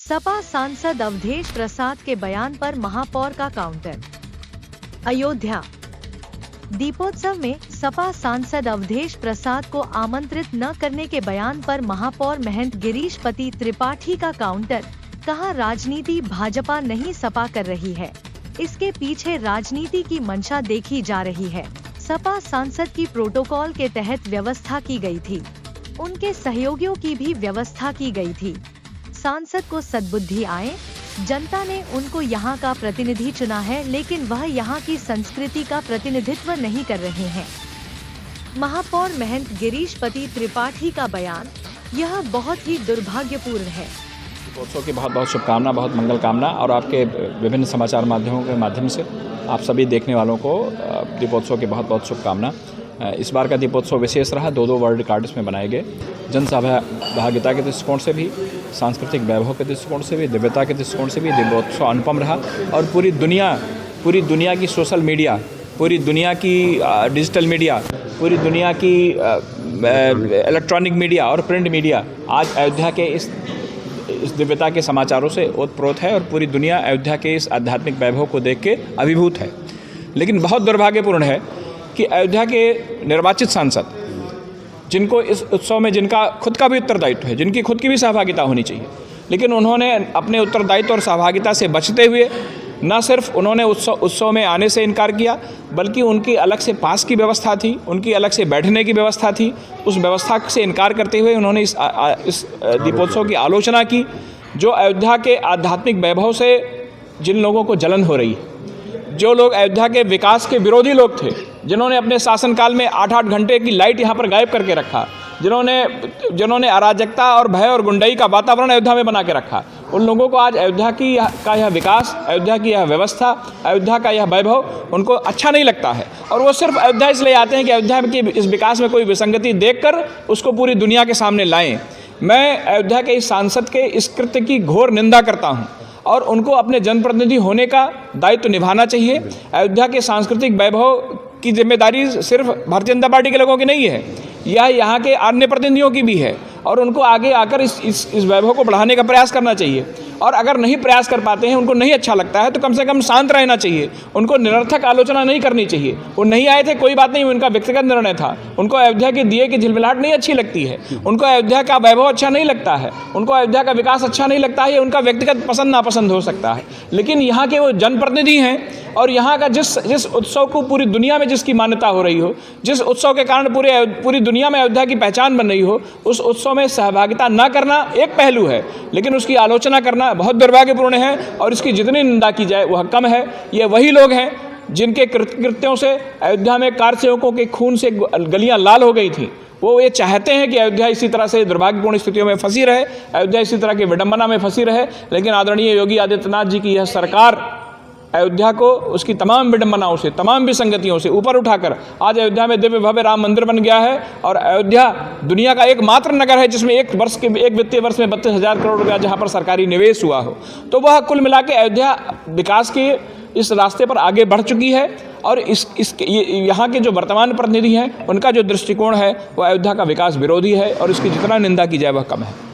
सपा सांसद अवधेश प्रसाद के बयान पर महापौर का काउंटर। अयोध्या दीपोत्सव में सपा सांसद अवधेश प्रसाद को आमंत्रित न करने के बयान पर महापौर महंत गिरीशपति त्रिपाठी का काउंटर। कहा, राजनीति भाजपा नहीं सपा कर रही है, इसके पीछे राजनीति की मंशा देखी जा रही है। सपा सांसद की प्रोटोकॉल के तहत व्यवस्था की गई थी, उनके सहयोगियों की भी व्यवस्था की गई थी। सांसद को सद्बुद्धि आए, जनता ने उनको यहाँ का प्रतिनिधि चुना है, लेकिन वह यहाँ की संस्कृति का प्रतिनिधित्व नहीं कर रहे हैं। महापौर महंत गिरीशपति त्रिपाठी का बयान, यह बहुत ही दुर्भाग्यपूर्ण है। दीपोत्सव की बहुत बहुत शुभकामना, बहुत मंगल कामना। और आपके विभिन्न समाचार माध्यमों के माध्यम से आप सभी देखने वालों को दीपोत्सव की बहुत बहुत शुभकामना। इस बार का दीपोत्सव विशेष रहा, दो वर्ल्ड रिकॉर्ड इसमें बनाए गए। जनसहभागिता के दृष्टिकोण से भी, सांस्कृतिक वैभव के दृष्टिकोण से भी, दिव्यता के दृष्टिकोण से भी दीपोत्सव अनुपम रहा। और पूरी दुनिया की सोशल मीडिया, पूरी दुनिया की डिजिटल मीडिया, पूरी दुनिया की इलेक्ट्रॉनिक मीडिया और प्रिंट मीडिया आज अयोध्या के इस दिव्यता के समाचारों से ओतप्रोत है और पूरी दुनिया अयोध्या के इस आध्यात्मिक वैभव को देख के अभिभूत है। लेकिन बहुत दुर्भाग्यपूर्ण है कि अयोध्या के निर्वाचित सांसद, जिनको इस उत्सव में जिनका खुद का भी उत्तरदायित्व है, जिनकी खुद की भी सहभागिता होनी चाहिए, लेकिन उन्होंने अपने उत्तरदायित्व और सहभागिता से बचते हुए न सिर्फ उन्होंने उत्सव में आने से इनकार किया, बल्कि उनकी अलग से पास की व्यवस्था थी, उनकी अलग से बैठने की व्यवस्था थी, उस व्यवस्था से इनकार करते हुए उन्होंने इस दीपोत्सव की आलोचना की। जो अयोध्या के आध्यात्मिक वैभव से जिन लोगों को जलन हो रही है, जो लोग अयोध्या के विकास के विरोधी लोग थे, जिन्होंने अपने शासनकाल में 8-8 घंटे की लाइट यहाँ पर गायब करके रखा, जिन्होंने अराजकता और भय और गुंडाई का वातावरण अयोध्या में बना के रखा, उन लोगों को आज अयोध्या का यह विकास, अयोध्या की यह व्यवस्था, अयोध्या का यह वैभव उनको अच्छा नहीं लगता है। और वो सिर्फ अयोध्या इसलिए आते हैं कि अयोध्या के इस विकास में कोई विसंगति देखकर उसको पूरी दुनिया के सामने लाएं। मैं अयोध्या के इस सांसद के इस कृत्य की घोर निंदा करता हूँ और उनको अपने जनप्रतिनिधि होने का दायित्व निभाना चाहिए। अयोध्या के सांस्कृतिक वैभव की जिम्मेदारी सिर्फ भारतीय जनता पार्टी के लोगों की नहीं है, यह यहाँ के अन्य प्रतिनिधियों की भी है और उनको आगे आकर इस वैभव को बढ़ाने का प्रयास करना चाहिए। और अगर नहीं प्रयास कर पाते हैं, उनको नहीं अच्छा लगता है, तो कम से कम शांत रहना चाहिए, उनको निरर्थक आलोचना नहीं करनी चाहिए। वो नहीं आए थे, कोई बात नहीं, उनका व्यक्तिगत निर्णय था, उनको अयोध्या के दिए की झिलमिलाहट नहीं अच्छी लगती है, उनको अयोध्या का वैभव अच्छा नहीं लगता है, उनको अयोध्या का विकास अच्छा नहीं लगता है, ये उनका व्यक्तिगत पसंद नापसंद हो सकता है। लेकिन यहाँ के वो जनप्रतिनिधि हैं और यहाँ का जिस उत्सव को पूरी दुनिया में जिसकी मान्यता हो रही हो, जिस उत्सव के कारण पूरी दुनिया में अयोध्या की पहचान बन रही हो, उस उत्सव में सहभागिता न करना एक पहलू है, लेकिन उसकी आलोचना करना बहुत दुर्भाग्यपूर्ण है और इसकी जितनी निंदा की जाए वह कम है। ये वही लोग हैं जिनके कृत्यों से अयोध्या में कारसेवकों के खून से गलियां लाल हो गई थी। वो ये चाहते हैं कि अयोध्या इसी तरह से दुर्भाग्यपूर्ण स्थितियों में फंसी रहे, अयोध्या इसी तरह की विडंबना में फंसी रहे। लेकिन आदरणीय योगी आदित्यनाथ जी की यह सरकार अयोध्या को उसकी तमाम विडंबनाओं से, तमाम विसंगतियों से ऊपर उठाकर आज अयोध्या में दिव्य भव्य राम मंदिर बन गया है। और अयोध्या दुनिया का एकमात्र नगर है जिसमें एक वित्तीय वर्ष में 32,000 करोड़ रुपया जहाँ पर सरकारी निवेश हुआ हो। तो वह कुल मिला के अयोध्या विकास के इस रास्ते पर आगे बढ़ चुकी है। और यहाँ के जो वर्तमान प्रतिनिधि हैं, उनका जो दृष्टिकोण है वो अयोध्या का विकास विरोधी है और इसकी जितना निंदा की जाए वह कम है।